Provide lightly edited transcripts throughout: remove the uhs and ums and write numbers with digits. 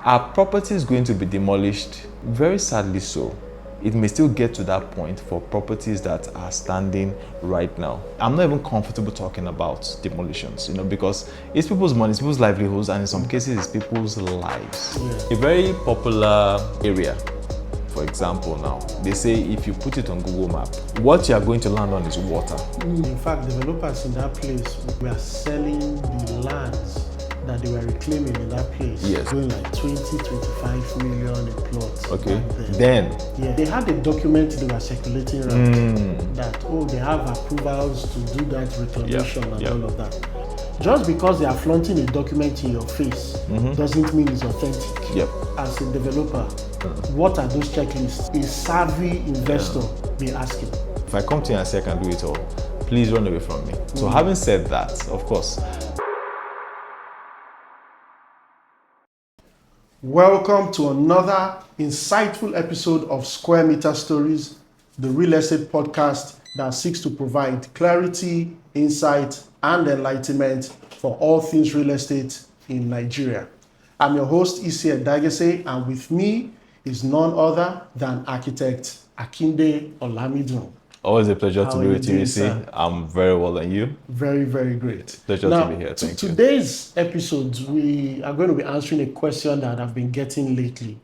Are properties going to be demolished? Very sadly so. It may still get to that point for properties that are standing right now. I'm not even comfortable talking about demolitions, because it's people's money, it's people's livelihoods, and in some cases, it's people's lives. A very popular area, for example, now, they say if you put it on Google Map, what you are going to land on is water. In fact, developers in that place were selling the lands that they were reclaiming in that place. Yes. Going like 20-25 million a plot. Okay. Then. Yeah, they had a document they were circulating around that, they have approvals to do that reclamation and all of that. Just because they are flaunting a document in your face doesn't mean it's authentic. Yep. As a developer, what are those checklists? A savvy investor be asking. If I come to you and say I can do it all, please run away from me. So having said that, of course. Welcome to another insightful episode of Square Meter Stories, the real estate podcast that seeks to provide clarity, insight, and enlightenment for all things real estate in Nigeria. I'm your host, Isi Dagese, and with me is none other than architect Akinde Olamidun. Always a pleasure to be with you, Isi. I'm very well, and you? Very, very great. Pleasure to be here. Thank you. Today's episode, we are going to be answering a question that I've been getting lately.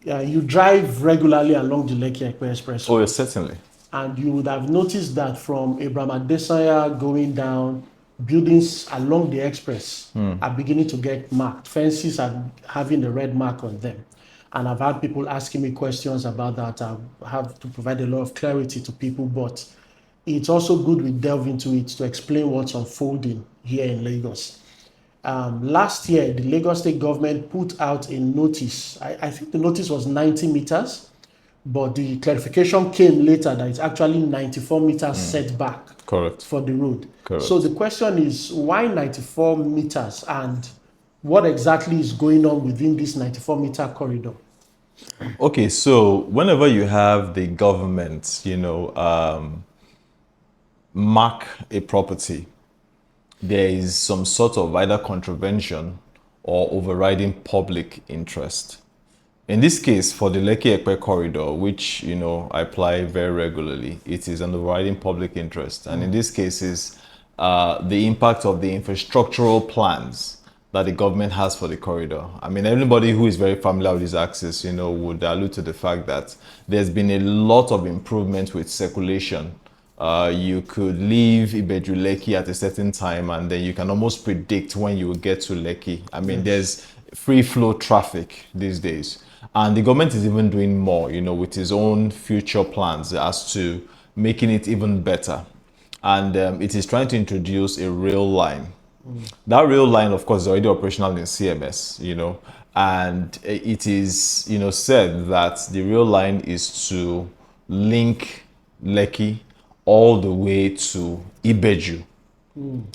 You drive regularly along the Lekki Expressway. Oh, yes, certainly. And you would have noticed that from Abraham Adesanya going down, buildings along the express are beginning to get marked. Fences are having the red mark on them. And I've had people asking me questions about that. I have to provide a lot of clarity to people, but it's also good we delve into it to explain what's unfolding here in Lagos. Last year, the Lagos State government put out a notice. I think the notice was 90 meters, but the clarification came later that it's actually 94 meters setback. Correct. For the road. Correct. So the question is, why 94 meters and what exactly is going on within this 94-meter corridor? Okay, so whenever you have the government, mark a property, there is some sort of either contravention or overriding public interest. In this case, for the Lekki-Epe corridor, which, I apply very regularly, it is an overriding public interest. And in these cases, the impact of the infrastructural plans that the government has for the corridor. I mean, anybody who is very familiar with this axis, would allude to the fact that there's been a lot of improvement with circulation. You could leave Ibeju Lekki at a certain time, and then you can almost predict when you will get to Lekki. I mean, there's free flow traffic these days. And the government is even doing more, with its own future plans as to making it even better. And it is trying to introduce a rail line. That rail line, of course, is already operational in CMS, and it is, said that the rail line is to link Lekki all the way to Ibeju,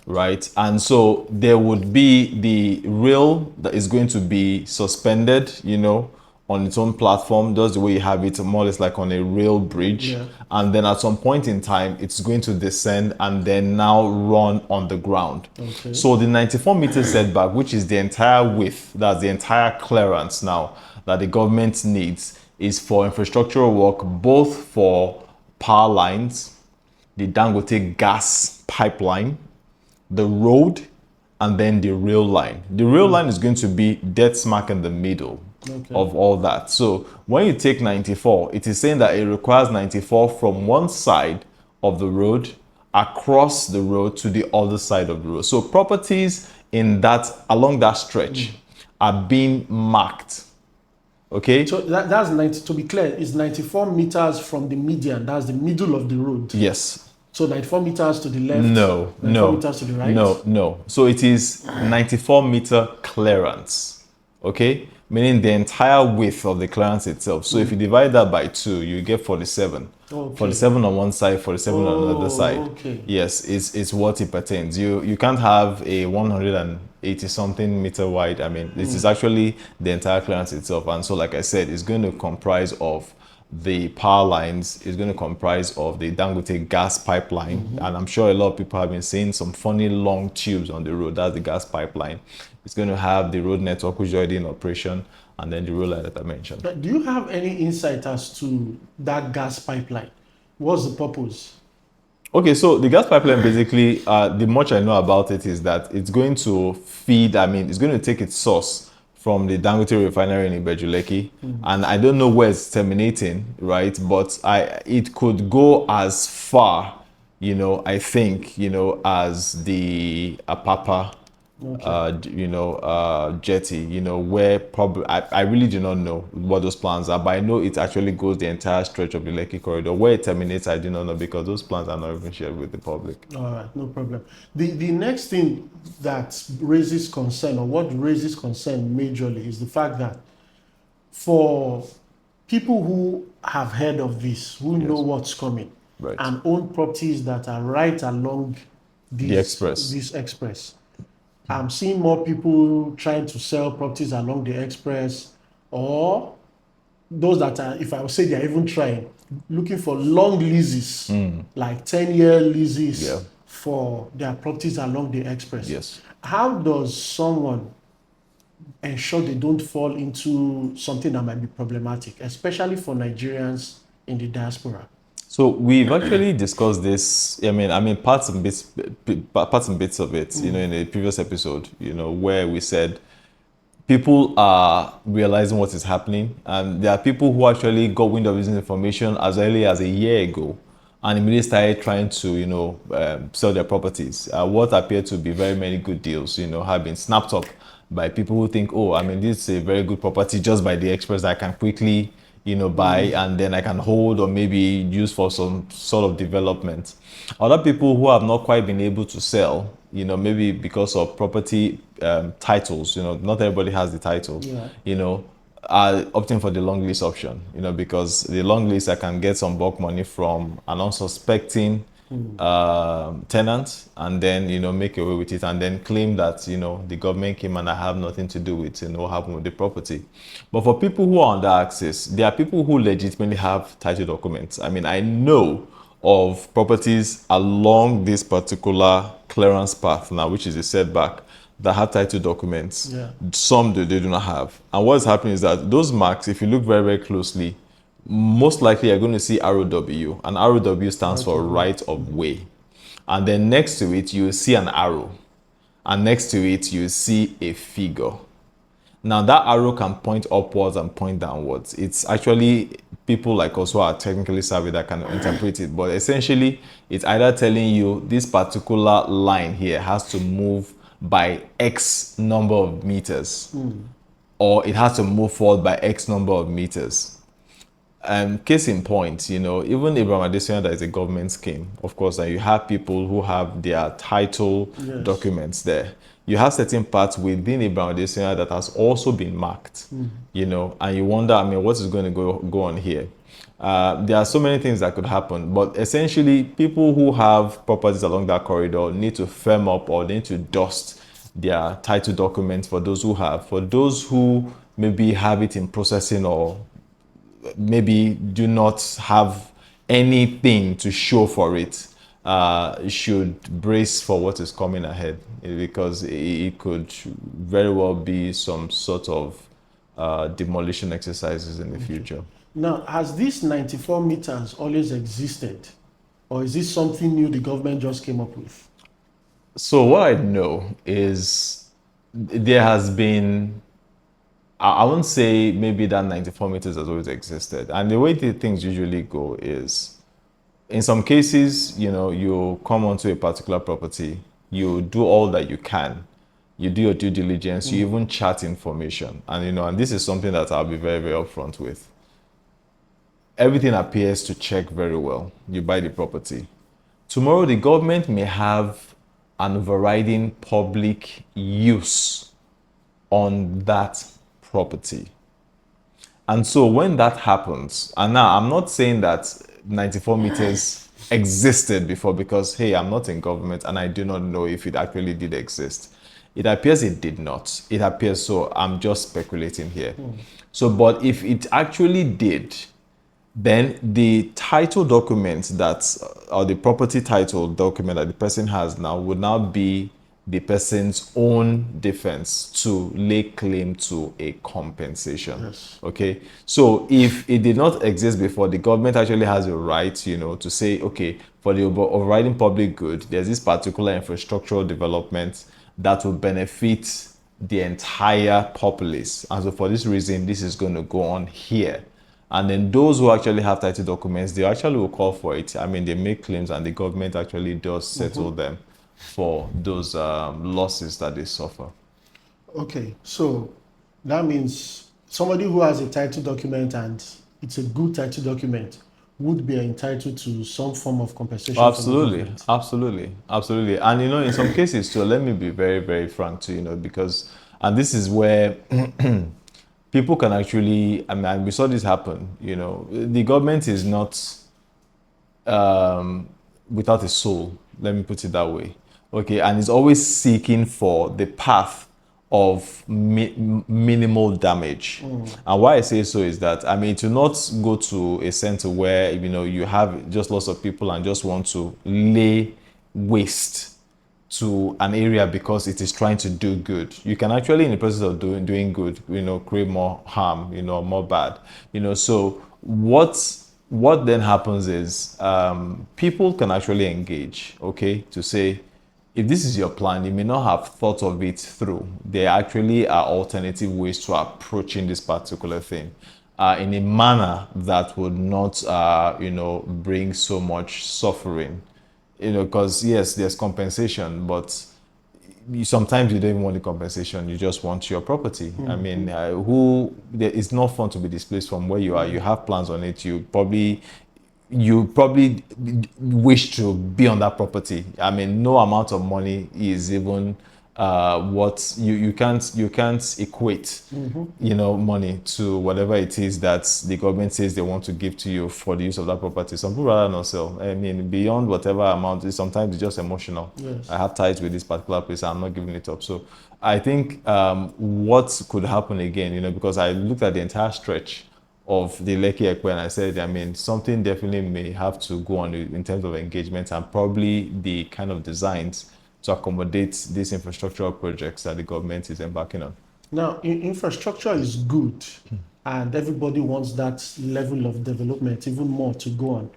right? And so there would be the rail that is going to be suspended, on its own platform, just the way you have it more or less like on a rail bridge. And then at some point in time, it's going to descend and then now run on the ground. Okay. So the 94 meter setback, which is the entire width, that's the entire clearance now that the government needs, is for infrastructural work, both for power lines, the Dangote gas pipeline, the road, and then the rail line. The rail line is going to be dead smack in the middle of all that. So when you take 94, it is saying that it requires 94 from one side of the road across the road to the other side of the road. So properties along that stretch are being marked. Okay. So that's 90. To be clear, it's 94 meters from the median. That's the middle of the road. Yes. So 94 meters to the left. 94 meters to the right. No. So it is 94 meter clearance. Okay. Meaning the entire width of the clearance itself. So if you divide that by 2, you get 47. Okay. 47 on one side, 47 on another side. Okay. Yes, it's what it pertains. You can't have a 180 something meter wide. I mean, this is actually the entire clearance itself. And so, like I said, it's going to comprise of the power lines is going to comprise of the Dangote gas pipeline. And I'm sure a lot of people have been seeing some funny long tubes on the road. That's the gas pipeline. It's going to have the road network, which is already in operation, and then the road line that I mentioned. Do you have any insight as to that gas pipeline? What's the purpose? Okay, so the gas pipeline basically, the much I know about it is that it's going to feed, it's going to take its source from the Dangote refinery in Lekki, and I don't know where it's terminating, right? But it could go as far, I think, as the Apapa jetty, where probably I really do not know what those plans are, but I know it actually goes the entire stretch of the Lekki corridor. Where it terminates, I do not know because those plans are not even shared with the public. All right, no problem. The next thing that raises concern, or what raises concern majorly, is the fact that for people who have heard of this, who know what's coming, Right. and own properties that are right along The express. this express, I'm seeing more people trying to sell properties along the express, or those that are, if I would say they're even trying, looking for long leases, like 10-year leases for their properties along the express. Yes. How does someone ensure they don't fall into something that might be problematic, especially for Nigerians in the diaspora? So we've actually discussed this. Parts and bits of it. In a previous episode. Where we said people are realizing what is happening, and there are people who actually got wind of this information as early as a year ago, and immediately started trying to sell their properties. What appeared to be very many good deals, have been snapped up by people who think, this is a very good property just by the express that I can quickly buy and then I can hold or maybe use for some sort of development. Other people who have not quite been able to sell, maybe because of property titles, not everybody has the title, are opting for the long lease option, because the long lease I can get some bulk money from an unsuspecting tenant and then, make away with it and then claim that, the government came and I have nothing to do with, what happened with the property. But for people who are under access, there are people who legitimately have title documents. I know of properties along this particular clearance path now, which is a setback, that have title documents. Some they do not have. And what's happening is that those marks, if you look very, very closely, most likely you're going to see ROW, and ROW stands for right of way. And then next to it, you see an arrow. And next to it, you see a figure. Now that arrow can point upwards and point downwards. It's actually people like us who are technically savvy that can interpret it. But essentially, it's either telling you this particular line here has to move by X number of meters, or it has to move forward by X number of meters. Case in point, even Abraham Adesanya, that is a government scheme, of course, and you have people who have their title documents there. You have certain parts within Abraham Adesanya that has also been marked, and you wonder, what is going to go on here? There are so many things that could happen, but essentially, people who have properties along that corridor need to firm up or they need to dust their title documents for those who have. For those who maybe have it in processing or maybe do not have anything to show for it, should brace for what is coming ahead, because it could very well be some sort of demolition exercises in the future. Now, has this 94 meters always existed, or is this something new the government just came up with? So what I know is there has been, I won't say maybe that 94 meters has always existed. And the way the things usually go is, in some cases, you come onto a particular property, you do all that you can, you do your due diligence, you even chart information. And, and this is something that I'll be very, very upfront with. Everything appears to check very well. You buy the property. Tomorrow, the government may have an overriding public use on that property. And so when that happens, and now I'm not saying that 94 meters existed before, because, hey, I'm not in government and I do not know if it actually did exist. It appears it did not. It appears so. I'm just speculating here. So, but if it actually did, Then the title document that, or the property title document that the person has now would now be the person's own defense to lay claim to a compensation. Yes. Okay, so if it did not exist before, the government actually has a right, to say, okay, for the overriding public good, there's this particular infrastructural development that will benefit the entire populace, and so for this reason, this is going to go on here. And then those who actually have title documents, they actually will call for it. I mean, they make claims and the government actually does settle them for those losses that they suffer. Okay, so that means somebody who has a title document and it's a good title document would be entitled to some form of compensation from the Absolutely, government. absolutely, absolutely. And in some cases too, let me be very, very frank too, because, and this is where people can actually, I mean, we saw this happen, the government is not without a soul, let me put it that way. Okay, and it's always seeking for the path of minimal damage. And why I say so is that, I mean, to not go to a center where you have just lots of people and just want to lay waste to an area because it is trying to do good. You can actually, in the process of doing good, create more harm, more bad. So what then happens is, people can actually engage, okay, to say, if this is your plan, you may not have thought of it through. There actually are alternative ways to approaching this particular thing in a manner that would not, bring so much suffering. Because yes, there's compensation, but sometimes you don't even want the compensation. You just want your property. I mean, it's not fun to be displaced from where you are. You have plans on it. You probably wish to be on that property. I mean, no amount of money is even what you can't equate money to whatever it is that the government says they want to give to you for the use of that property. Some people rather not sell. I mean, beyond whatever amount, sometimes it's just emotional. Yes. I have ties with this particular place, I'm not giving it up. So I think what could happen again, because I looked at the entire stretch of the Lekki Ekpe, and I said, I mean, something definitely may have to go on in terms of engagement and probably the kind of designs to accommodate these infrastructural projects that the government is embarking on. Now, infrastructure is good, and everybody wants that level of development even more to go on.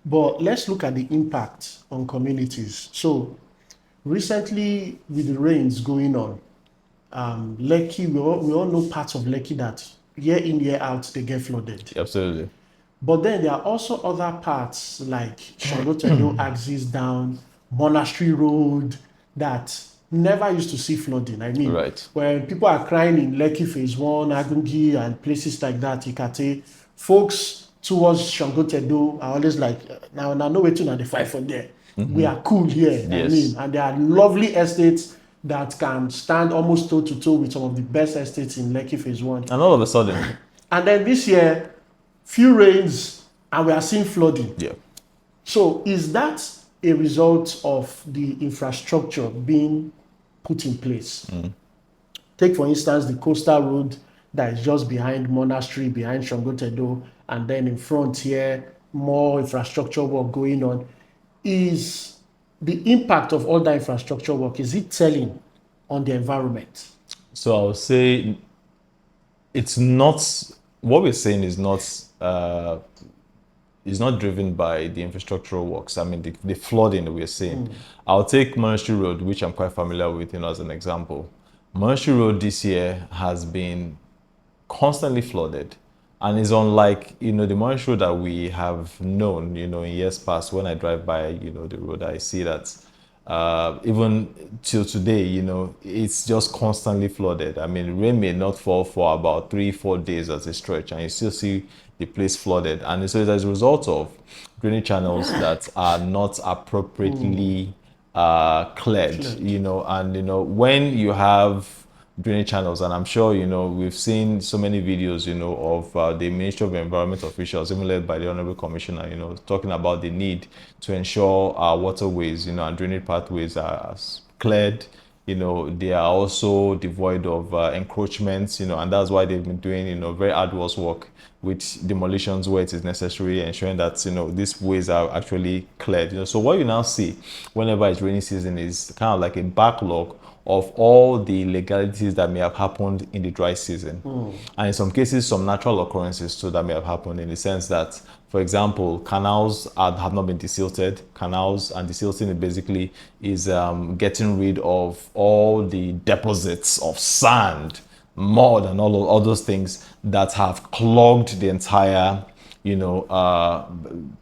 But let's look at the impact on communities. So, recently, with the rains going on, Lekki, we all know parts of Lekki that year in, year out, they get flooded. Absolutely. But then there are also other parts like Sangotedo axis down, Monastery Road, that never used to see flooding. I mean, Right. when people are crying in Lekki Phase 1, Agungi, and places like that, Ikate, folks towards Sangotedo are always like, now no waiting on the fight for there. We are cool here. I Yes. mean, and there are lovely estates that can stand almost toe to toe with some of the best estates in Lekki Phase 1. And all of a sudden, And then this year, few rains and we are seeing flooding. yeah. So is that a result of the infrastructure being put in place? Take for instance the coastal road that is just behind Monastery, behind Sangotedo, and then in front here, more infrastructure work going on. Is the impact of all that infrastructure work, is it telling on the environment? So I'll say it's not, what we're saying is not driven by the infrastructural works. I mean, the flooding that we're seeing. I'll take Monastery Road, which I'm quite familiar with, as an example. Monastery Road this year has been constantly flooded, and is unlike the Monastery Road that we have known in years past. When I drive by the road, I see that even till today it's just constantly flooded. I mean, rain may not fall for about 3-4 days as a stretch, and you still see the place flooded. And so it's as a result of drainage channels that are not appropriately cleared. And when you have drainage channels, and I'm sure we've seen so many videos of the Ministry of Environment officials, even led by the Honorable Commissioner, talking about the need to ensure our waterways and drainage pathways are cleared they are also devoid of encroachments, and that's why they've been doing, very arduous work with demolitions where it is necessary, ensuring that, these ways are actually cleared. So what you now see whenever it's rainy season is kind of like a backlog of all the legalities that may have happened in the dry season. And in some cases, some natural occurrences too that may have happened, in the sense that, for example, canals have not been desilted. Canals and desilting basically is getting rid of all the deposits of sand, mud, and all those things that have clogged the entire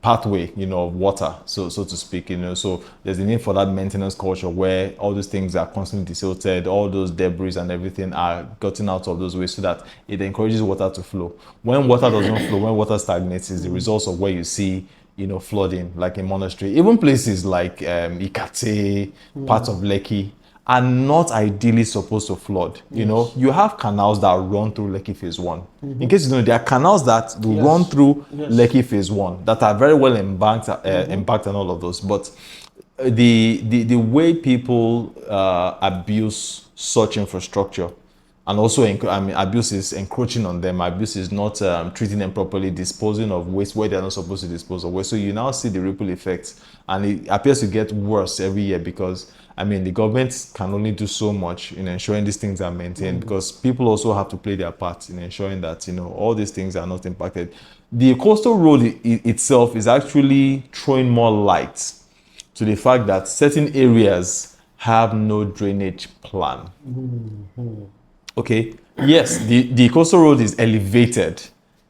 pathway, of water, so to speak, so there's a need for that maintenance culture where all those things are constantly desilted, all those debris and everything are gotten out of those ways so that it encourages water to flow. When water doesn't flow, when water stagnates, is the results of where you see flooding, like in monastery, even places like Ikate, parts of Lekki, are not ideally supposed to flood. You have canals that run through Lekki Phase 1. In case you know, there are canals that run through Lekki Phase 1 that are very well embanked, embanked and all of those. But the way people abuse such infrastructure, and also abuse is encroaching on them, abuse is not treating them properly, disposing of waste where they're not supposed to dispose of waste. So you now see the ripple effects, and it appears to get worse every year, because the government can only do so much in ensuring these things are maintained, because people also have to play their part in ensuring that all these things are not impacted. The coastal road itself is actually throwing more light to the fact that certain areas have no drainage plan. Okay, yes, the coastal road is elevated,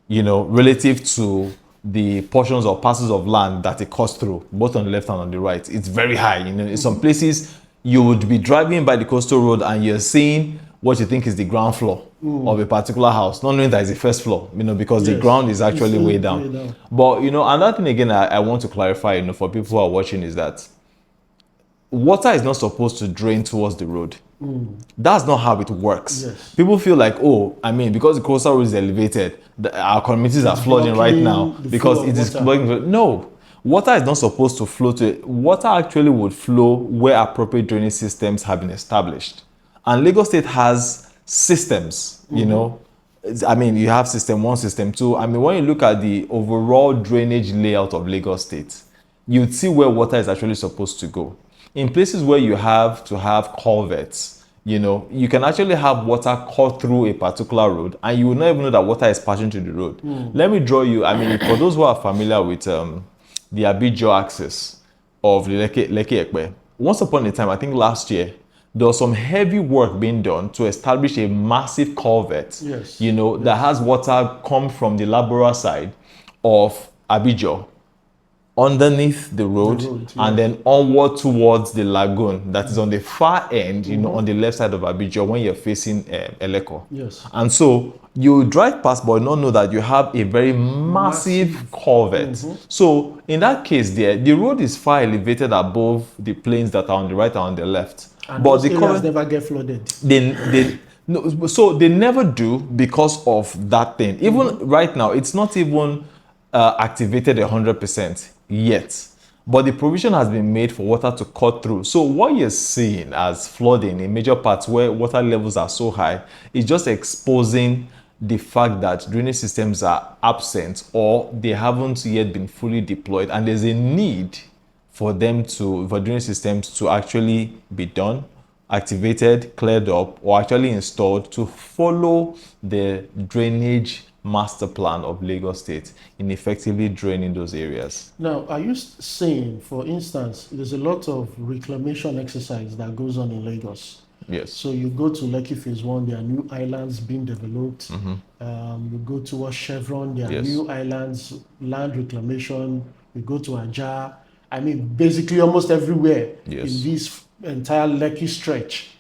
relative to the portions or parcels of land that it cuts through, both on the left and on the right. It's very high. In some places, you would be driving by the coastal road and you're seeing what you think is the ground floor of a particular house, not knowing that it's the first floor, because the ground is actually way down. But, another thing again I want to clarify, for people who are watching, is that water is not supposed to drain towards the road. That's not how it works. People feel like, because the coastal road is elevated, our communities are flooding right now because it is flooding. No, water is not supposed to flow to. Water actually would flow where appropriate drainage systems have been established. And Lagos State has systems, you have system 1, system 2. When you look at the overall drainage layout of Lagos State, you'd see where water is actually supposed to go. In places where you have to have culverts, you can actually have water cut through a particular road and you will not even know that water is passing through the road. Let me draw you, for those who are familiar with the Ajah axis of the Lekki Ekpe, once upon a time, I think last year, there was some heavy work being done to establish a massive culvert, that has water come from the Labora side of Ajah underneath the road, and then onward towards the lagoon that is on the far end, on the left side of Ajah when you're facing Eleko. And so you drive past but not know that you have a very massive culvert. So in that case there, the road is far elevated above the plains that are on the right and on the left. And but the areas never get flooded. No, so they never do because of that thing. Even right now, it's not even activated 100% yet, but the provision has been made for water to cut through. So what you're seeing as flooding in major parts where water levels are so high is just exposing the fact that drainage systems are absent or they haven't yet been fully deployed, and there's a need for drainage systems to actually be done, activated, cleared up, or actually installed to follow the drainage master plan of Lagos State in effectively draining those areas. Now, are you saying, for instance, there's a lot of reclamation exercise that goes on in Lagos? Yes. So you go to Lekki Phase 1, there are new islands being developed. You go towards Chevron, there are new islands, land reclamation. You go to Ajah. Basically almost everywhere in this entire Lekki stretch,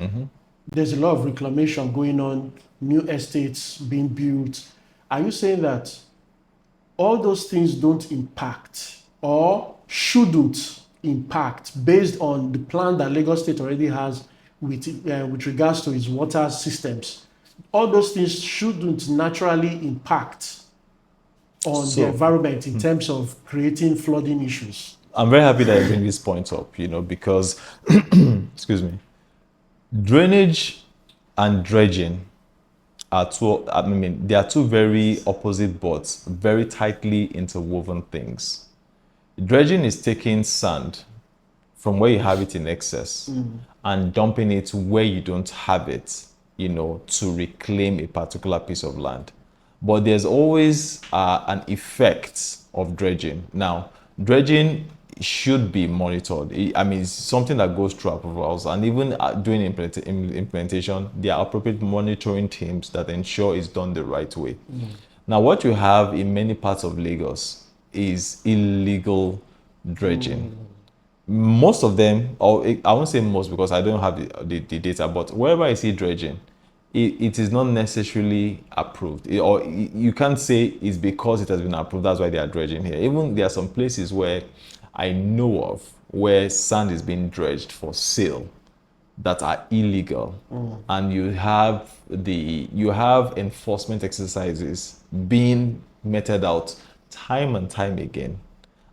there's a lot of reclamation going on, new estates being built. Are you saying that all those things don't impact or shouldn't impact based on the plan that Lagos State already has with regards to its water systems? All those things shouldn't naturally impact on the environment in terms of creating flooding issues? I'm very happy that you bring this point up, because, excuse me, Drainage and dredging are they are two very opposite but very tightly interwoven things. Dredging is taking sand from where you have it in excess and dumping it where you don't have it, to reclaim a particular piece of land. But there's always an effect of dredging. Now, dredging should be monitored. It's something that goes through approvals, and even during implementation, there are appropriate monitoring teams that ensure it's done the right way. Now, what you have in many parts of Lagos is illegal dredging. Most of them, or I won't say most because I don't have the data, but wherever I see dredging, it is not necessarily approved. Or you can't say it's because it has been approved, that's why they are dredging here. Even there are some places where I know of where sand is being dredged for sale that are illegal, and you have enforcement exercises being meted out time and time again,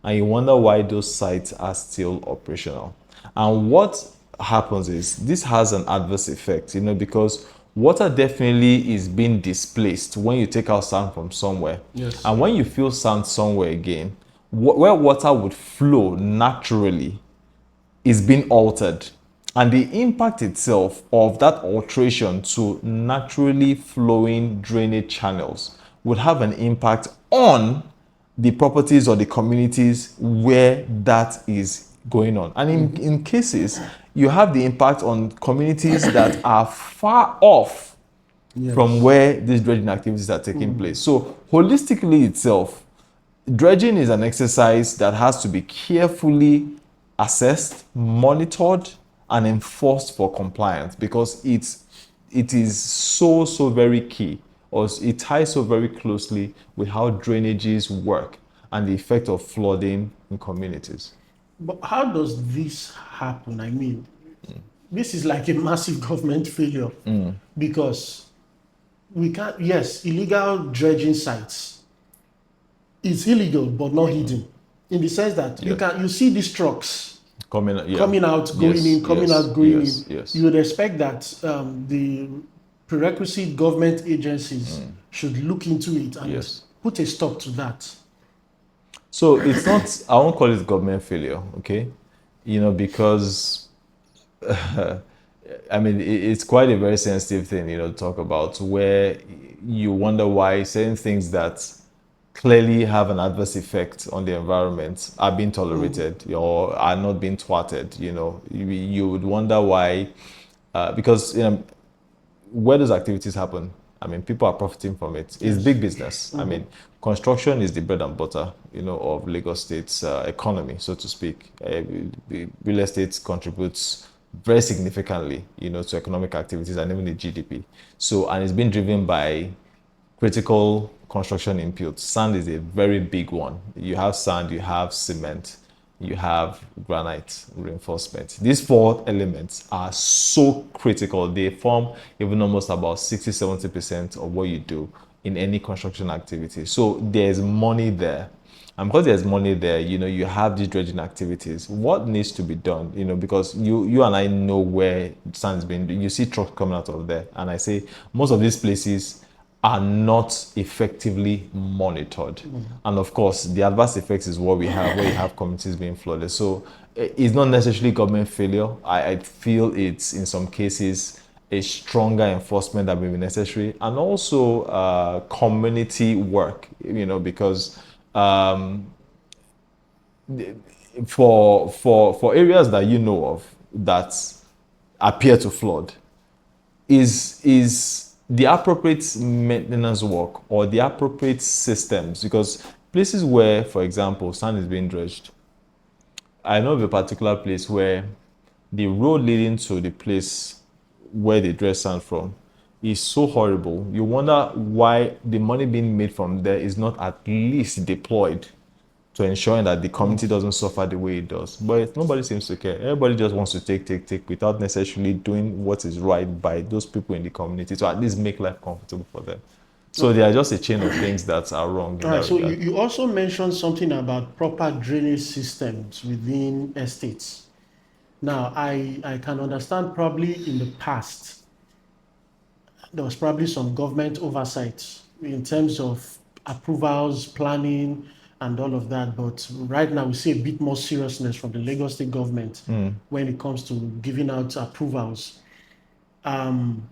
and you wonder why those sites are still operational. And what happens is this has an adverse effect, because water definitely is being displaced when you take out sand from somewhere. Yes. And when you fill sand somewhere again, where water would flow naturally is being altered. And the impact itself of that alteration to naturally flowing drainage channels would have an impact on the properties or the communities where that is going on. And in cases, you have the impact on communities that are far off from where these dredging activities are taking place. So holistically itself, dredging is an exercise that has to be carefully assessed, monitored, and enforced for compliance, because it is so very key, or it ties so very closely with how drainages work and the effect of flooding in communities. But how does this happen? I mean, this is like a massive government failure because we can't, yes, illegal dredging sites. It's illegal, but not hidden, in the sense that you see these trucks coming out, going in, coming out, going in. Yes. You would expect that the prerequisite government agencies should look into it and put a stop to that. So it's not, I won't call it government failure, okay? Because it's quite a very sensitive thing, to talk about, where you wonder why certain things that clearly have an adverse effect on the environment are being tolerated or are not being thwarted. You would wonder why, because where those activities happen, people are profiting from it. It's big business. Construction is the bread and butter, of Lagos State's economy, so to speak. Real estate contributes very significantly, to economic activities and even the GDP. So, and it's been driven by critical construction inputs. Sand is a very big one. You have sand, you have cement, you have granite reinforcement. These four elements are so critical. They form even almost about 60-70% of what you do in any construction activity. So there's money there. And because there's money there, you have these dredging activities. What needs to be done? Because you and I know where sand is being, you see trucks coming out of there. And I say most of these places are not effectively monitored. And of course, the adverse effects is what we have, where you have communities being flooded. So it's not necessarily government failure. I feel it's, in some cases, a stronger enforcement that may be necessary, and also community work, because for areas that you know of that appear to flood, is the appropriate maintenance work or the appropriate systems. Because places where, for example, sand is being dredged, I know of a particular place where the road leading to the place where they dredge sand from is so horrible. You wonder why the money being made from there is not at least deployed to ensuring that the community doesn't suffer the way it does. But nobody seems to care. Everybody just wants to take without necessarily doing what is right by those people in the community to at least make life comfortable for them. So they are just a chain of things that are wrong. All right, so you also mentioned something about proper drainage systems within estates. Now, I can understand probably in the past, there was probably some government oversight in terms of approvals, planning, and all of that. But right now, we see a bit more seriousness from the Lagos State government when it comes to giving out approvals. Um,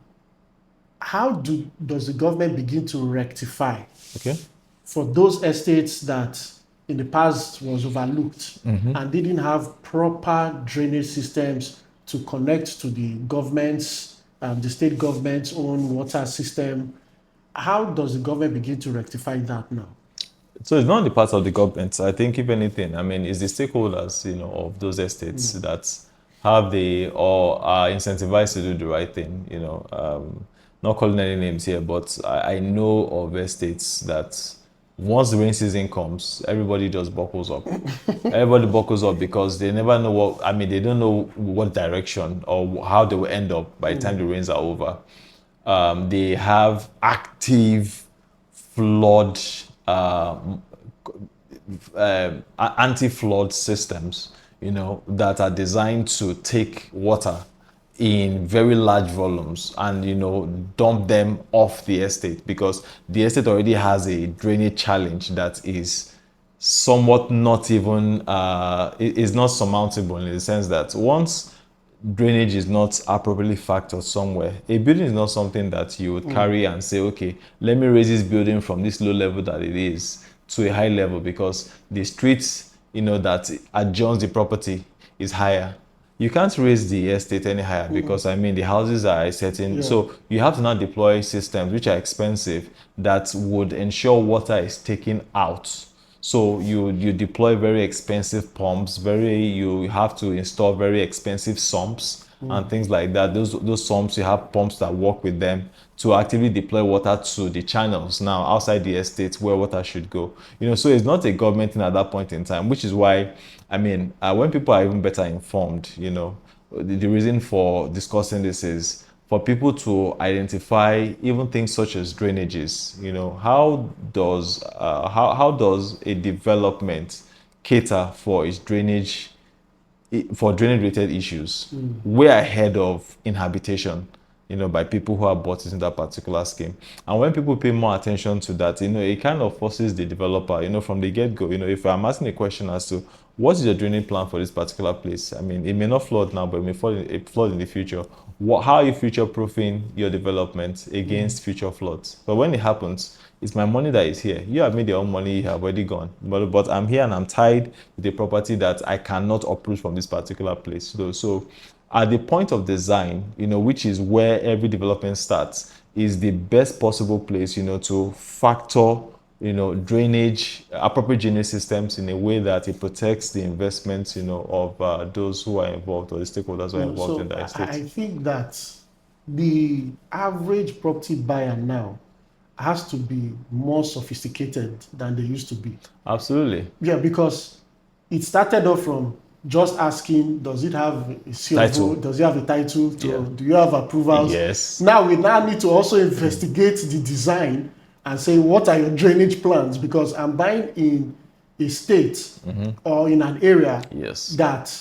how does the government begin to rectify Okay. for those estates that in the past was overlooked and didn't have proper drainage systems to connect to the government's, the state government's own water system? How does the government begin to rectify that now? So it's not the part of the government. I think, if anything, I mean, it's the stakeholders, of those estates that have the or are incentivized to do the right thing. Not calling any names here, but I know of estates that once the rain season comes, everybody just buckles up. Everybody buckles up because they never know what. I mean, they don't know what direction or how they will end up by the time the rains are over. They have active flood anti-flood systems, that are designed to take water in very large volumes and dump them off the estate, because the estate already has a drainage challenge that is somewhat not even is not surmountable, in the sense that once drainage is not appropriately factored somewhere, a building is not something that you would carry and say, okay, let me raise this building from this low level that it is to a high level, because the streets, that adjoins the property is higher. You can't raise the estate any higher, because I mean the houses are a certain, so you have to now deploy systems which are expensive that would ensure water is taken out. So you deploy very expensive pumps, you have to install very expensive sumps and things like that. Those sumps, you have pumps that work with them to actively deploy water to the channels now outside the estate where water should go. So it's not a government thing at that point in time, which is why, I mean, when people are even better informed, the reason for discussing this is for people to identify even things such as drainages. How does a development cater for its drainage, for drainage related issues way ahead of inhabitation, by people who are bought into that particular scheme. And when people pay more attention to that, it kind of forces the developer, from the get-go, if I'm asking a question as to what is your drainage plan for this particular place, I mean, it may not flood now, but it may flood in the future. How are you future-proofing your development against future floods? But when it happens, it's my money that is here. You have made your own money, you have already gone. But I'm here and I'm tied with a property that I cannot uproot from this particular place. So at the point of design, which is where every development starts, is the best possible place, to factor, drainage, appropriate drainage systems in a way that it protects the investments, of those who are involved, or the stakeholders who are involved So in the estate. I think that the average property buyer now has to be more sophisticated than they used to be. Absolutely. Yeah, because it started off from just asking, does it have a Title. CFO? Does it have a title? Yeah. Do you have approvals? Yes. Now we need to also investigate the design and say, what are your drainage plans? Because I'm buying in a state or in an area Yes. that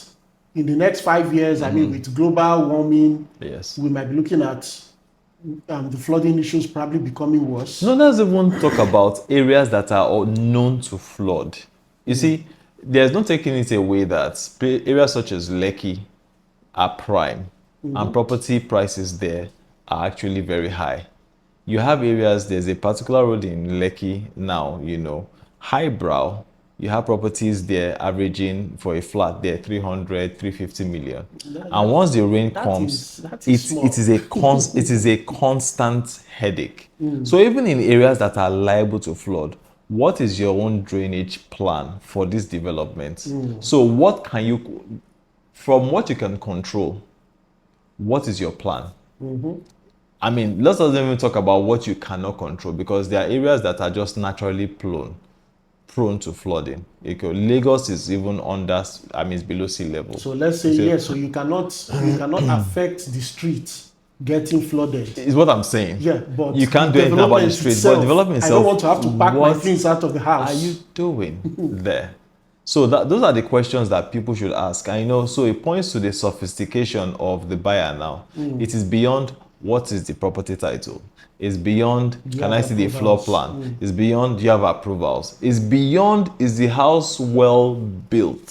in the next 5 years, I mean, with global warming, Yes. we might be looking at the flooding issues probably becoming worse. No, let's even talk about areas that are known to flood. You see, there's no taking it away that areas such as Lekki are prime, and property prices there are actually very high. You have areas, there's a particular road in Lekki now, highbrow. You have properties there averaging for a flat there 300, 350 million. And once the rain comes, that is small. it is a constant headache. So even in areas that are liable to flood, what is your own drainage plan for this development? So what can you, from what you can control, what is your plan? I mean, let's not even talk about what you cannot control, because there are areas that are just naturally prone to flooding. Lagos is even under, I mean, it's below sea level. So let's say yes. So you cannot affect the street getting flooded. Is what I'm saying. Yeah, but you can't do anything about the street. But development itself, I don't want to have to pack my things out of the house. What are you doing there? So those are the questions that people should ask. I know, so it points to the sophistication of the buyer now. It is beyond what is the property title. It's beyond, Do you can have I see the floor approvals? plan? It's beyond, do you have approvals? It's beyond, is the house well built?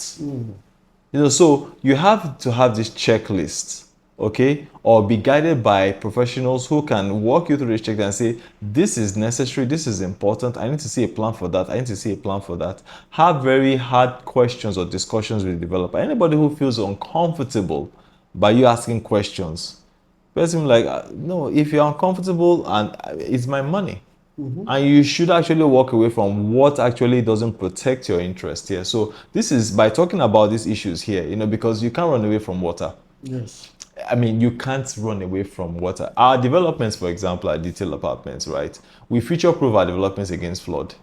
So you have to have this checklist, okay, or be guided by professionals who can walk you through this checklist and say, this is necessary, this is important, I need to see a plan for that, I need to see a plan for that. Have very hard questions or discussions with the developer. Anybody who feels uncomfortable by you asking questions, person like, no, if you're uncomfortable, and it's my money. And you should actually walk away from what actually doesn't protect your interest here. So this is by talking about these issues here, because you can't run away from water. Yes. I mean, you can't run away from water. Our developments, for example, are detailed apartments, right? We future-proof our developments against flood.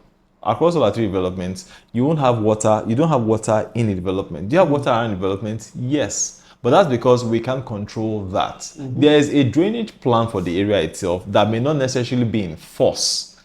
Across all our 3 developments, you won't have water. You don't have water in the development. Do you have water around the development? Yes. But that's because we can't control that. There is a drainage plan for the area itself that may not necessarily be in force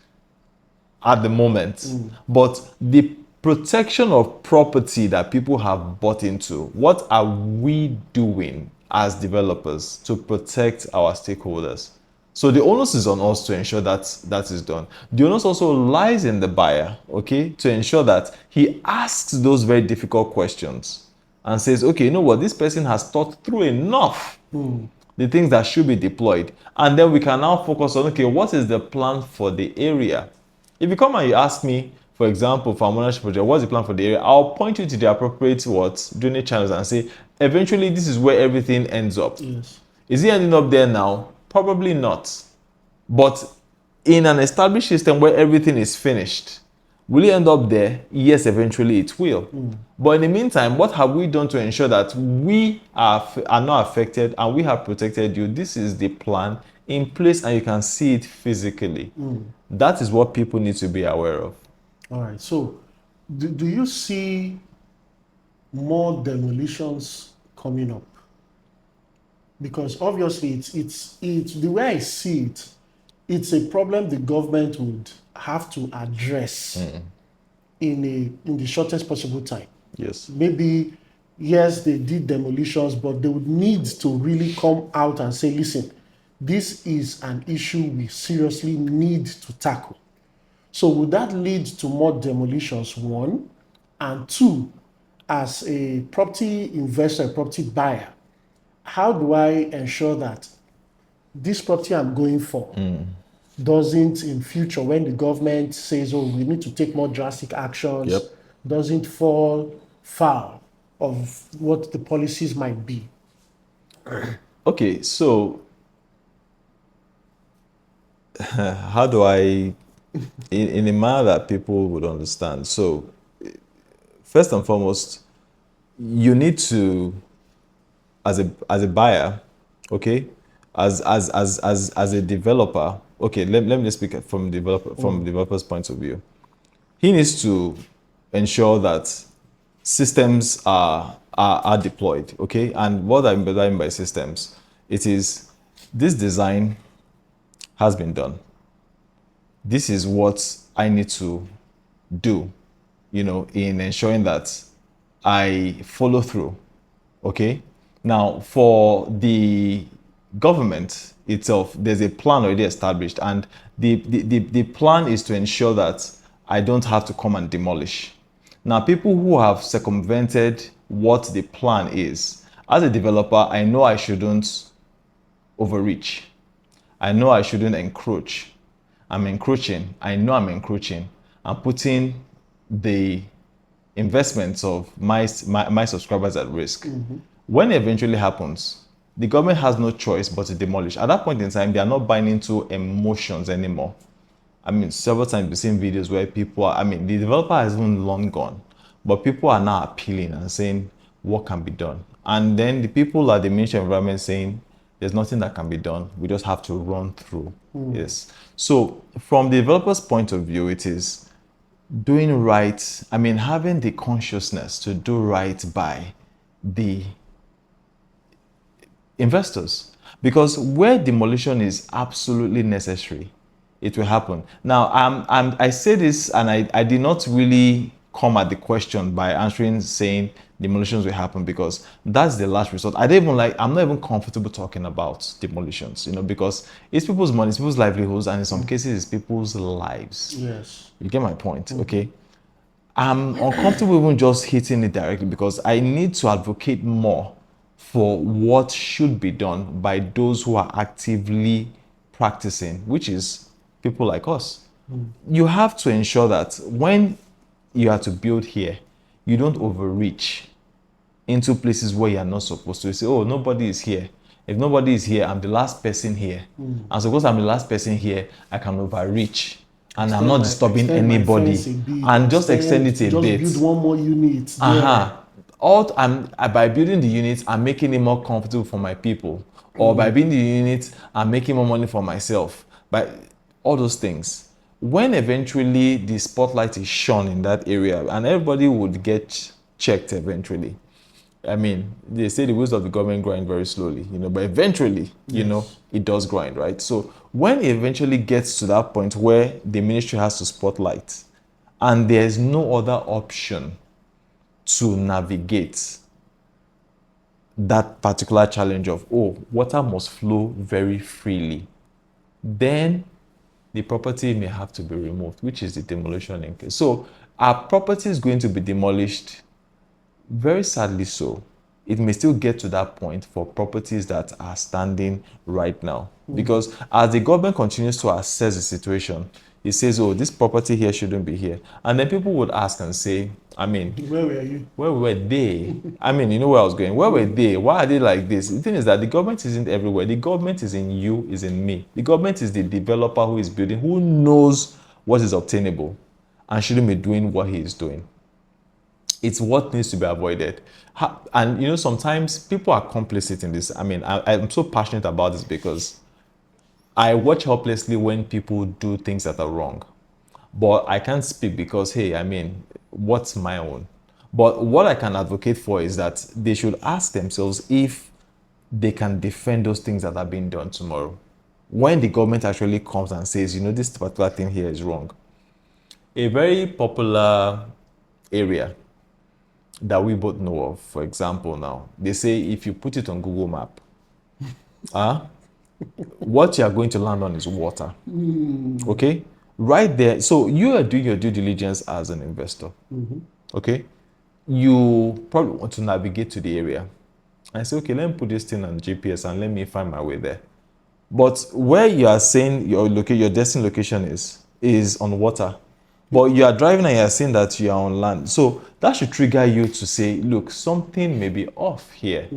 at the moment. But the protection of property that people have bought into, what are we doing as developers to protect our stakeholders? So the onus is on us to ensure that that is done. The onus also lies in the buyer, okay, to ensure that he asks those very difficult questions and says, okay, you know what, this person has thought through enough the things that should be deployed. And then we can now focus on, okay, what is the plan for the area? If you come and you ask me, for example, for a ownership project, what's the plan for the area? I'll point you to the appropriate drainage channels and say, eventually this is where everything ends up. Yes. Is it ending up there now? Probably not. But in an established system where everything is finished, will it end up there? Yes, eventually it will. But in the meantime, what have we done to ensure that we are not affected and we have protected you? This is the plan in place and you can see it physically. That is what people need to be aware of. All right. So, do you see more demolitions coming up? Because obviously, it's the way I see it, it's a problem the government would have to address in the shortest possible time. Yes. Maybe, yes, they did demolitions, but they would need to really come out and say, listen, this is an issue we seriously need to tackle. So would that lead to more demolitions, one? And two, as a property investor, a property buyer, how do I ensure that this property I'm going for doesn't in future, when the government says, oh, we need to take more drastic actions, Yep. doesn't fall foul of what the policies might be? Okay, so how do I, in a manner that people would understand? So, first and foremost, you need to, as a buyer, okay, as a developer, okay, let me just speak from developer's point of view. He needs to ensure that systems are deployed, okay? And what I mean by systems, it is this design has been done. This is what I need to do, in ensuring that I follow through, okay? Now, for the government itself, there's a plan already established, and the plan is to ensure that I don't have to come and demolish. Now, people who have circumvented what the plan is, as a developer, I know I shouldn't overreach. I know I shouldn't encroach. I'm encroaching. I know I'm encroaching. I'm putting the investments of my subscribers at risk. When it eventually happens, the government has no choice but to demolish. At that point in time, they are not buying into emotions anymore. I mean, several times we've seen videos where people are, the developer has even long gone, but people are now appealing and saying, what can be done? And then the people at the Ministry of Environment saying, there's nothing that can be done. We just have to run through this. So from the developer's point of view, it is doing right. Having the consciousness to do right by the investors. Because where demolition is absolutely necessary, it will happen. Now, I say this, and I did not really come at the question by answering saying demolitions will happen, because that's the last resort. I don't even like, I'm not even comfortable talking about demolitions, because it's people's money, it's people's livelihoods, and in some cases it's people's lives. Yes. You get my point, okay? I'm uncomfortable even just hitting it directly, because I need to advocate more for what should be done by those who are actively practicing, which is people like us. You have to ensure that when you are to build here, you don't overreach into places where you are not supposed to. You say, oh, nobody is here. If nobody is here, I'm the last person here. And so because I'm the last person here, I can overreach. And I'm not disturbing anybody. And just extend it a bit. Just build one more unit there. By building the units, I'm making it more comfortable for my people. Or by building the units, I'm making more money for myself. By all those things. When eventually the spotlight is shone in that area, and everybody would get checked eventually. I mean, they say the wheels of the government grind very slowly, but eventually, it does grind, right? So when it eventually gets to that point where the ministry has to spotlight and there's no other option to navigate that particular challenge of, water must flow very freely, then the property may have to be removed, which is the demolition in case. So our property is going to be demolished. Very sadly so. It may still get to that point for properties that are standing right now. Because as the government continues to assess the situation, it says, oh, this property here shouldn't be here. And then people would ask and say, I mean, where were you? Where were they? I mean, you know where I was going. Where were they? Why are they like this? The thing is that the government isn't everywhere. The government is in you, is in me. The government is the developer who is building, who knows what is obtainable and shouldn't be doing what he is doing. It's what needs to be avoided. And sometimes people are complicit in this. I mean, I'm so passionate about this because I watch helplessly when people do things that are wrong. But I can't speak because, hey, I mean, what's my own? But what I can advocate for is that they should ask themselves if they can defend those things that are being done tomorrow. When the government actually comes and says, this particular thing here is wrong. A very popular area that we both know of, for example, now, they say if you put it on Google Map, what you are going to land on is water. Okay? Right there. So you are doing your due diligence as an investor. Okay? You probably want to navigate to the area. And say, okay, let me put this thing on GPS and let me find my way there. But where you are saying your destination location is on water. But you are driving and you are saying that you are on land. So that should trigger you to say, look, something may be off here.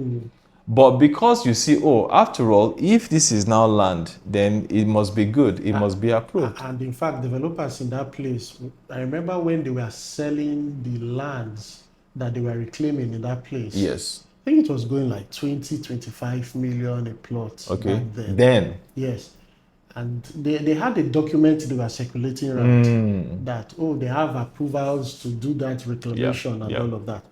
But because you see, after all, if this is now land, then it must be good. It must be approved. And in fact, developers in that place, I remember when they were selling the lands that they were reclaiming in that place. Yes. I think it was going like 20-25 million a plot. Okay. Back Then. Yes. And they had a document they were circulating around that, they have approvals to do that reclamation and all of that.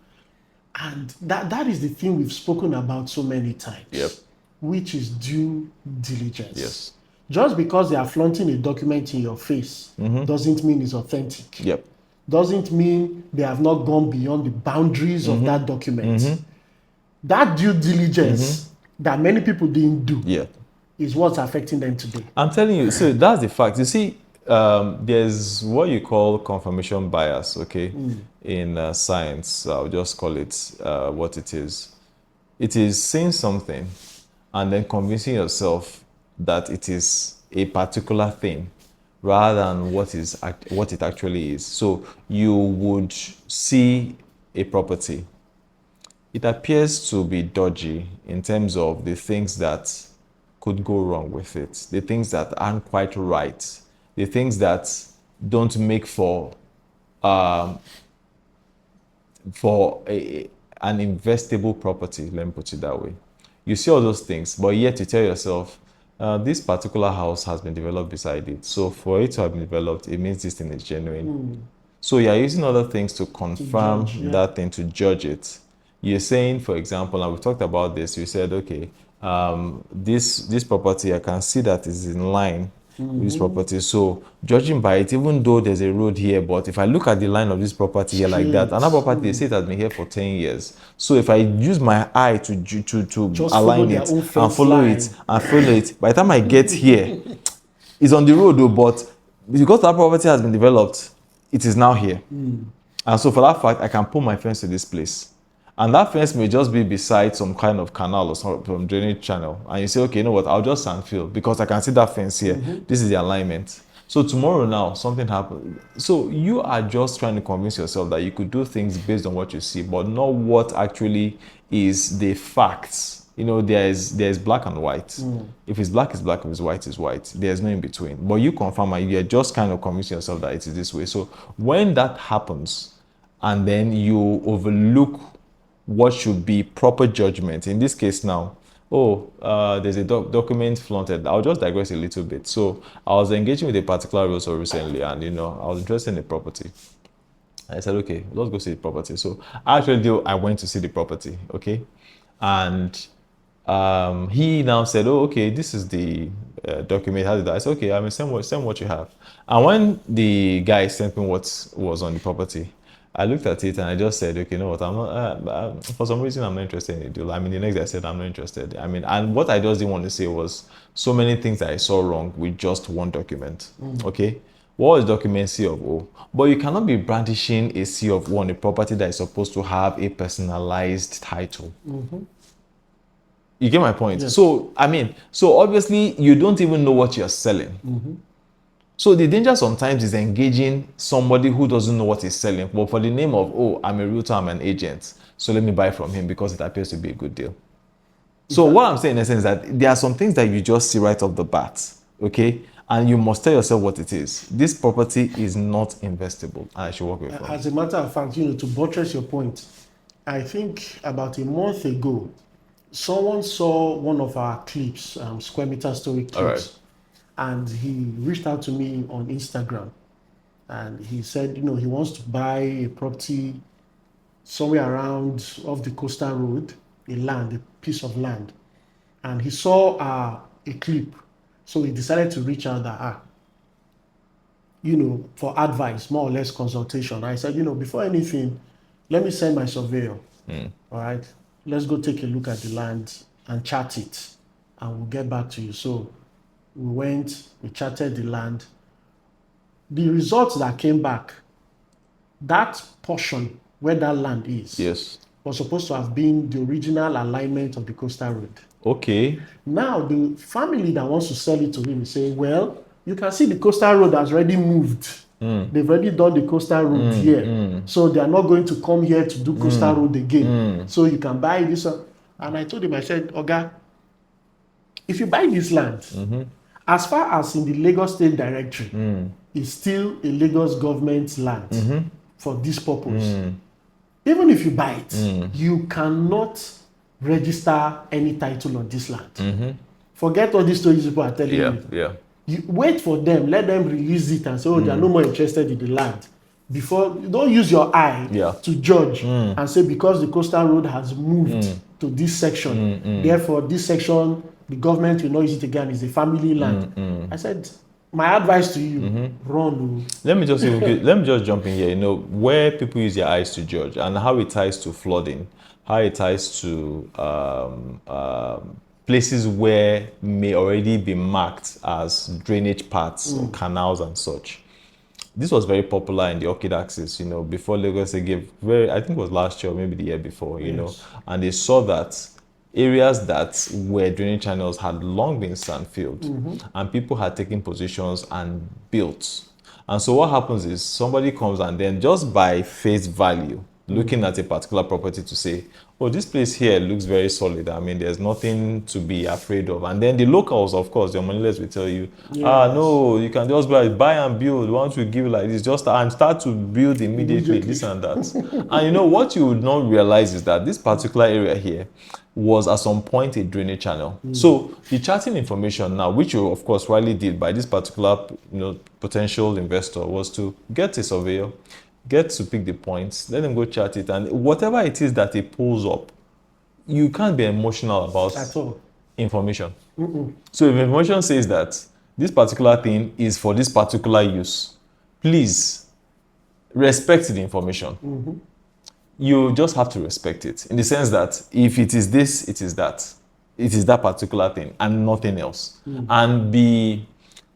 And that is the thing we've spoken about so many times, which is due diligence. Yes. Just because they are flaunting a document in your face doesn't mean it's authentic. Yep. Doesn't mean they have not gone beyond the boundaries of that document. That due diligence that many people didn't do is what's affecting them today. I'm telling you, so that's the fact. You see, there's what you call confirmation bias, okay, in science. I'll just call it what it is. It is saying something and then convincing yourself that it is a particular thing rather than what it actually is. So you would see a property. It appears to be dodgy in terms of the things that could go wrong with it, the things that aren't quite right, the things that don't make for an investable property, let me put it that way. You see all those things, but yet you tell yourself, this particular house has been developed beside it. So for it to have been developed, it means this thing is genuine. So you're using other things to confirm that thing, to judge it. You're saying, for example, and we talked about this, you said, okay, this property, I can see that is in line. with this property. So judging by it, even though there's a road here, but if I look at the line of this property here like that, another property, they say it has been here for 10 years. So if I use my eye to Just follow align their it own and fence follow line. it and follow it, by the time I get here, it's on the road though, but because that property has been developed, it is now here. And so for that fact, I can pull my fence to this place. And that fence may just be beside some kind of canal or some drainage channel. And you say, okay, you know what, I'll just sand fill because I can see that fence here. This is the alignment. So tomorrow now, something happens. So you are just trying to convince yourself that you could do things based on what you see, but not what actually is the facts. You know, there's black and white. If it's black, it's black. If it's white, it's white. There's no in between. But you confirm and you're just kind of convincing yourself that it is this way. So when that happens, and then you overlook what should be proper judgment. In this case now, there's a document flaunted. I'll just digress a little bit. So I was engaging with a particular realtor recently, and you know, I was interested in the property. I said, okay, let's go see the property. So I went to see the property, okay? And he now said, oh, okay, this is the document. How did I said, okay, I mean, send what you have. And when the guy sent me what was on the property, I looked at it and I just said, okay, you know what, I'm not, for some reason, I'm not interested in the deal. I mean, the next day I said, I'm not interested. I mean, and what I just didn't want to say was so many things that I saw wrong with just one document, okay? What is document C of O? But you cannot be brandishing a C of O on a property that is supposed to have a personalized title. You get my point? Yes. So, I mean, so obviously you don't even know what you're selling. So the danger sometimes is engaging somebody who doesn't know what he's selling, but for the name of, oh, I'm a realtor, I'm an agent, so let me buy from him because it appears to be a good deal. So what I'm saying in essence is that there are some things that you just see right off the bat, okay? And you must tell yourself what it is. This property is not investable, and I should walk away from it. As a matter of fact, you know, to buttress your point, I think about a month ago, someone saw one of our clips, square meter story clips, right. and he reached out to me on Instagram, and he said, you know, he wants to buy a property somewhere around off the coastal road, a piece of land, and he saw a clip, so he decided to reach out that, you know, for advice, more or less consultation. I said, you know, before anything, let me send my surveyor. All right, let's go take a look at the land and chart it, and we'll get back to you. So we went, we charted the land. The results that came back, that portion where that land is, Yes. was supposed to have been the original alignment of the coastal road. Okay. Now, the family that wants to sell it to him is saying, well, you can see the coastal road has already moved. They've already done the coastal road here. So they are not going to come here to do coastal road again. So you can buy this one. And I told him, I said, Oga, if you buy this land, as far as in the Lagos State Directory, it's still a Lagos government land for this purpose. Even if you buy it, you cannot register any title on this land. Forget all these stories people are telling you. You wait for them, let them release it and say, oh, they are no more interested in the land. Before, you don't use your eye to judge and say, because the coastal road has moved to this section, therefore this section, the government will not use it again, it's a family land. I said, my advice to you, run. Let me just jump in here. You know, where people use their eyes to judge and how it ties to flooding, how it ties to places where may already be marked as drainage paths or canals and such. This was very popular in the Orchid Axis, you know, before Lagos they gave I think it was last year or maybe the year before, you know, and they saw that areas that were drainage channels had long been sand filled and people had taken positions and built. And so what happens is somebody comes and then just by face value, looking at a particular property to say, oh, this place here looks very solid. I mean, there's nothing to be afraid of. And then the locals, of course, the moneyless will tell you, no, you can just buy and build. Once we give you like this, just and start to build immediately, this and that. And you know, what you would not realize is that this particular area here was at some point a drainage channel. So the charting information now, which you of course rightly did by this particular potential investor, was to get a surveyor, get to pick the points, let them go chart it, and whatever it is that it pulls up, you can't be emotional about At all. information. So if information says that this particular thing is for this particular use. Please respect the information. You just have to respect it in the sense that if it is this, it is that. It is that particular thing and nothing else. And be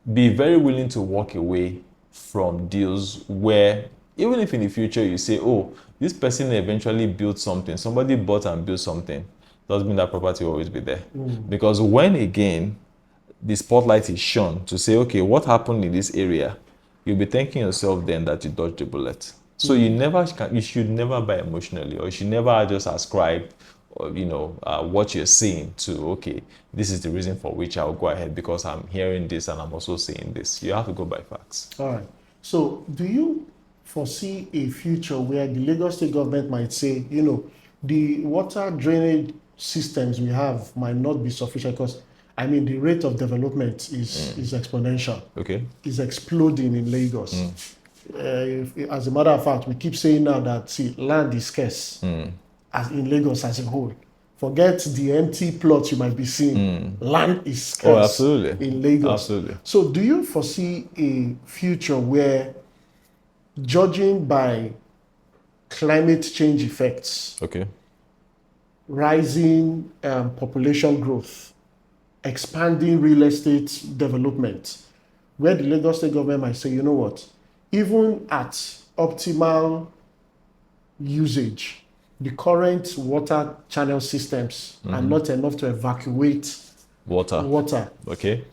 very willing to walk away from deals where, even if in the future you say, oh, this person eventually built something, somebody bought and built something, doesn't mean that property will always be there. Because when again the spotlight is shone to say, okay, what happened in this area, you'll be thanking yourself then that you dodged a bullet. So you should never buy emotionally, or you should never just ascribe, what you're saying to, okay, this is the reason for which I'll go ahead because I'm hearing this and I'm also saying this. You have to go by facts. All right. So do you foresee a future where the Lagos state government might say, the water drainage systems we have might not be sufficient because, the rate of development is exponential. Okay. It's exploding in Lagos. As a matter of fact, we keep saying now that, land is scarce as in Lagos as a whole. Forget the empty plots you might be seeing. Land is scarce absolutely. in Lagos. Absolutely. So do you foresee a future where, judging by climate change effects, Okay. rising population growth, expanding real estate development, where the Lagos state government might say, you know what, even at optimal usage, the current water channel systems are not enough to evacuate water. Okay.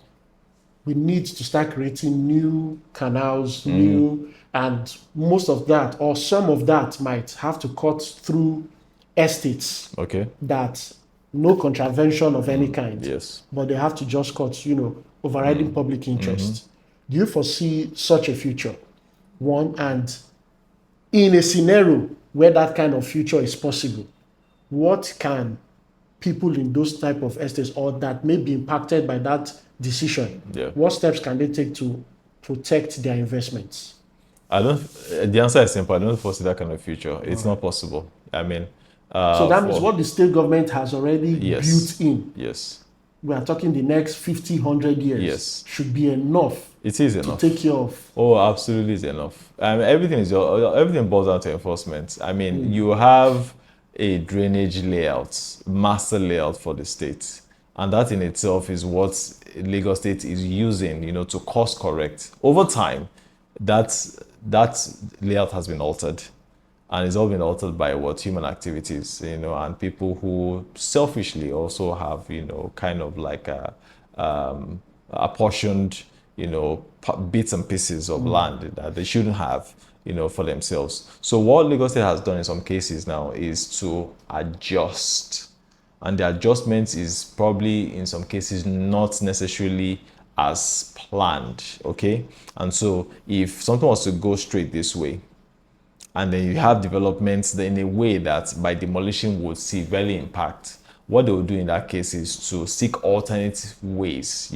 We need to start creating new canals, and most of that, or some of that, might have to cut through estates. Okay. That no contravention of any kind. Yes. But they have to just cut, overriding public interest. Do you foresee such a future? One, and in a scenario where that kind of future is possible, what can people in those type of estates or that may be impacted by that decision, what steps can they take to protect their investments? The answer is simple. I don't foresee that kind of future. It's not possible. So that means what the state government has already built in. Yes. We are talking the next 50, 100 years. Yes. Should be enough. It is enough to take care of. Oh, absolutely is enough. Everything boils down to enforcement. You have a drainage layout, master layout for the state, and that in itself is what Lagos State is using, to course correct. Over time, that layout has been altered, and it's all been altered by human activities, and people who selfishly also have, kind of like apportioned, bits and pieces of land that they shouldn't have, for themselves. So what Lagos State has done in some cases now is to adjust, and the adjustment is probably in some cases not necessarily as planned. Okay, and so if something was to go straight this way, and then you have developments in a way that by demolition would severely impact, what they will do in that case is to seek alternate ways,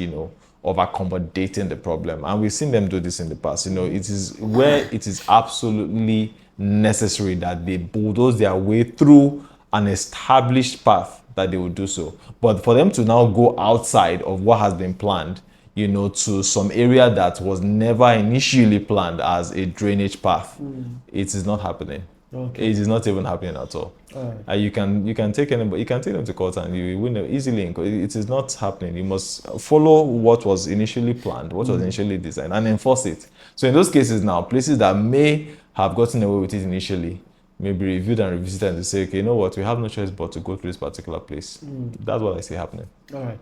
of accommodating the problem. And we've seen them do this in the past. It is where it is absolutely necessary that they bulldoze their way through an established path, that they will do so. But for them to now go outside of what has been planned, to some area that was never initially planned as a drainage path, it is not happening. Okay. It is not even happening at all. Right. You can take anybody, you can take them to court and you win easily. It is not happening. You must follow what was initially planned, what was initially designed, and enforce it. So in those cases now, places that may have gotten away with it initially may be reviewed and revisited and say, okay, you know what, we have no choice but to go through this particular place. That's what I see happening. All right.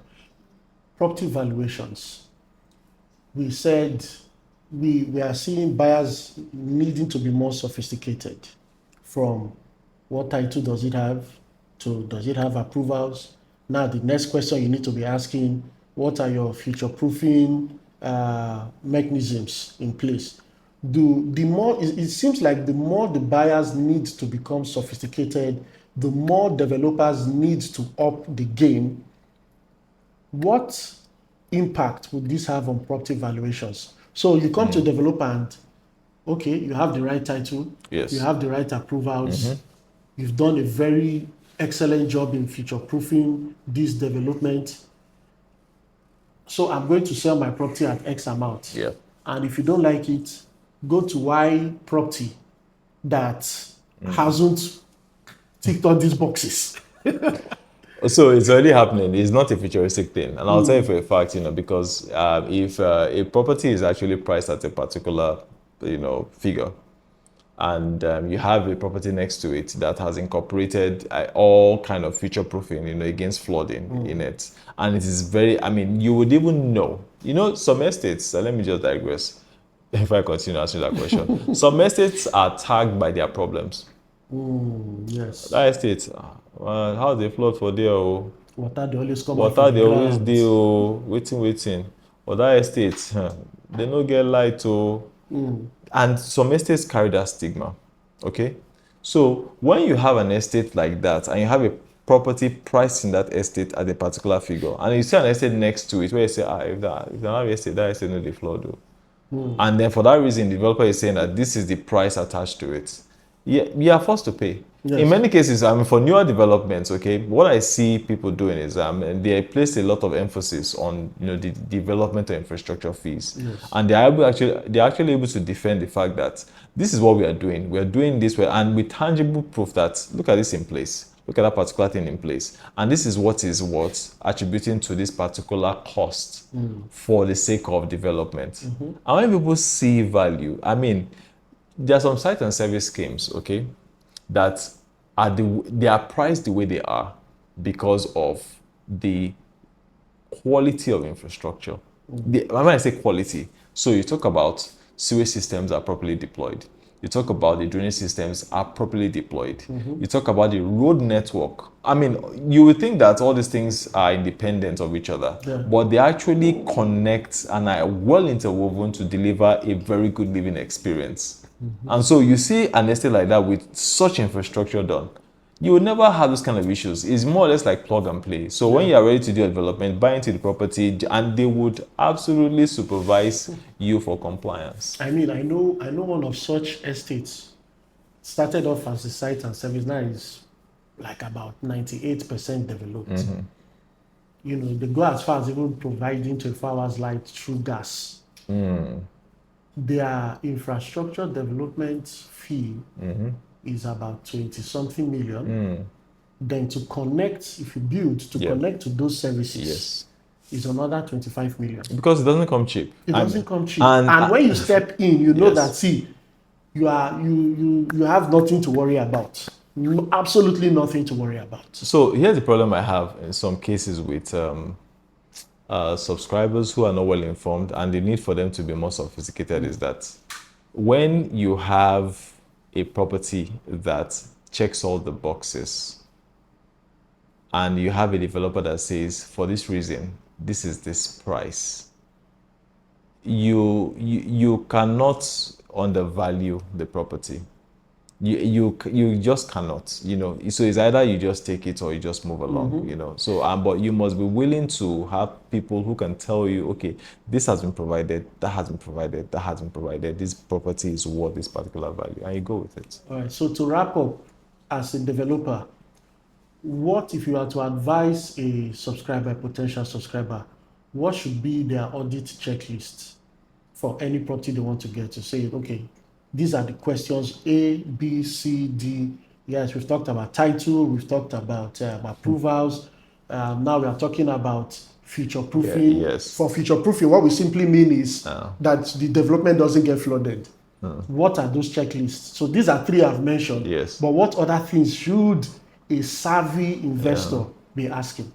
Property valuations. We said we are seeing buyers needing to be more sophisticated, from what title does it have to does it have approvals. Now the next question you need to be asking, what are your future proofing mechanisms in place? It seems like the more the buyers need to become sophisticated, the more developers need to up the game. What impact would this have on property valuations? So you come to a developer and, okay, you have the right title, yes, you have the right approvals, you've done a very excellent job in future proofing this development. So I'm going to sell my property at X amount. Yeah. And if you don't like it, go to Y property that hasn't ticked all these boxes. So it's already happening. It's not a futuristic thing, and I'll tell you for a fact, because if a property is actually priced at a particular, figure, and you have a property next to it that has incorporated all kind of future proofing, against flooding in it, and it is very. I mean, you would even know. Some estates. Let me just digress. If I continue answering that question, some estates are tagged by their problems. Yes. That estate, how they flood for there? Oh, Water they always come out water from they the always ground. dey oh, waiting. But that estate, they no get light oh. And some estates carry that stigma. Okay, so when you have an estate like that and you have a property priced in that estate at a particular figure, and you see an estate next to it where you say, if they have estate, that estate no dey flood oh. And then for that reason, the developer is saying that this is the price attached to it. Yeah, you are forced to pay. Yes. In many cases, for newer developments, okay, what I see people doing is they place a lot of emphasis on the development of infrastructure fees, and they're actually able to defend the fact that this is what we are doing. We are doing this way, and with tangible proof that look at this in place. Look at that particular thing in place. And this is what attributing to this particular cost for the sake of development. And when people see value, there are some site and service schemes, okay, that they are priced the way they are because of the quality of infrastructure. When I say quality, so you talk about sewage systems are properly deployed. You talk about the drainage systems are properly deployed. You talk about the road network. You would think that all these things are independent of each other, but they actually connect and are well interwoven to deliver a very good living experience. And so you see an estate like that with such infrastructure done, you will never have those kind of issues. It's more or less like plug and play. So when you are ready to do a development, buy into the property, and they would absolutely supervise you for compliance. I know one of such estates started off as a site and service. Now is like about 98% developed. They go as far as even providing 24 hours light through gas. Their infrastructure development fee is about 20-something million. Then to connect, if you build, connect to those services is another 25 million. Because it doesn't come cheap. It doesn't come cheap. And when you step in, you know that, see, you have nothing to worry about. Absolutely nothing to worry about. So here's the problem I have in some cases with subscribers who are not well informed, and the need for them to be more sophisticated is that when you have a property that checks all the boxes and you have a developer that says, for this reason, this is this price, you cannot undervalue the property. You just cannot, so it's either you just take it or you just move along, so but you must be willing to have people who can tell you, okay, this has been provided, that has been provided, that has been provided, this property is worth this particular value, and you go with it. All right, so to wrap up, as a developer, what if you are to advise a potential subscriber, what should be their audit checklist for any property they want to get, to say, okay, these are the questions A, B, C, D. Yes, we've talked about title, we've talked about approvals. Now we are talking about future proofing. Yes. For future proofing, what we simply mean is that the development doesn't get flooded. What are those checklists? So these are three I've mentioned. Yes. But what other things should a savvy investor be asking?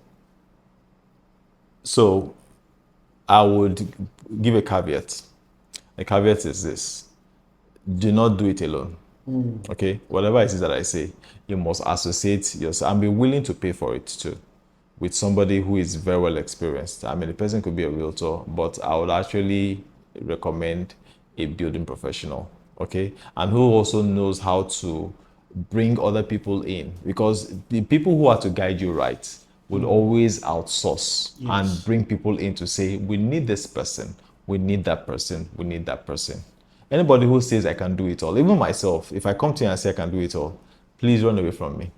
So I would give a caveat. The caveat is this. Do not do it alone. Okay? Whatever it is that I say, you must associate yourself and be willing to pay for it too with somebody who is very well experienced. The person could be a realtor, but I would actually recommend a building professional, okay? And who also knows how to bring other people in, because the people who are to guide you right would always outsource and bring people in to say, we need this person, we need that person, we need that person. Anybody who says I can do it all, even myself, if I come to you and say I can do it all, please run away from me.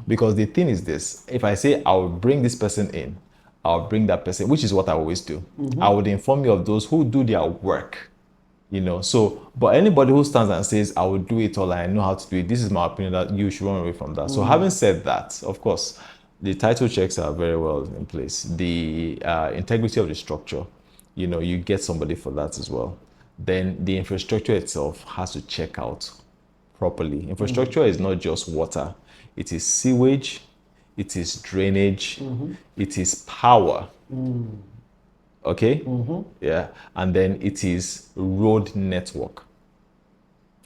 Because the thing is this, if I say I will bring this person in, I'll bring that person, which is what I always do. I would inform you of those who do their work, So, but anybody who stands and says, I will do it all, I know how to do it, this is my opinion, that you should run away from that. So, having said that, of course, the title checks are very well in place. The integrity of the structure, you get somebody for that as well. Then the infrastructure itself has to check out properly. Infrastructure is not just water, it is sewage, it is drainage, it is power. Okay? Yeah. And then it is road network.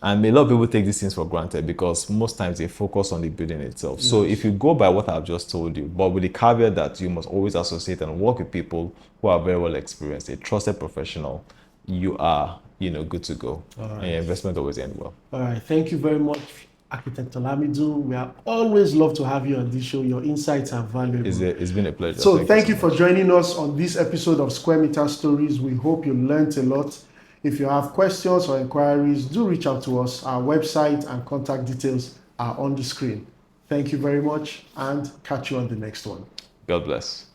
And a lot of people take these things for granted because most times they focus on the building itself. Yes. So if you go by what I've just told you, but with the caveat that you must always associate and work with people who are very well experienced, a trusted professional, you are, good to go. Right. And your investment always ends well. All right. Thank you very much, Architect Olamido. We are always love to have you on this show. Your insights are valuable. It's been a pleasure. So thank you for joining us on this episode of Square Meter Stories. We hope you learned a lot. If you have questions or inquiries, do reach out to us. Our website and contact details are on the screen. Thank you very much and catch you on the next one. God bless.